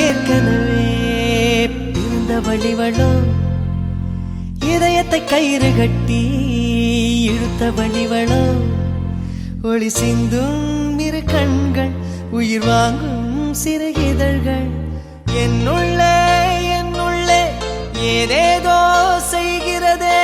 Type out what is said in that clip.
ஏற்கனவே பிறந்த வழிவளோ இதயத்தை கயிறு கட்டி இழுத்த வழிவளோ ஒளி சிந்தும் இரு கண்கள் உயிர் வாங்கும் சிறு இதழ்கள் என்னுள்ளே ஏதேதோ செய்கிறதே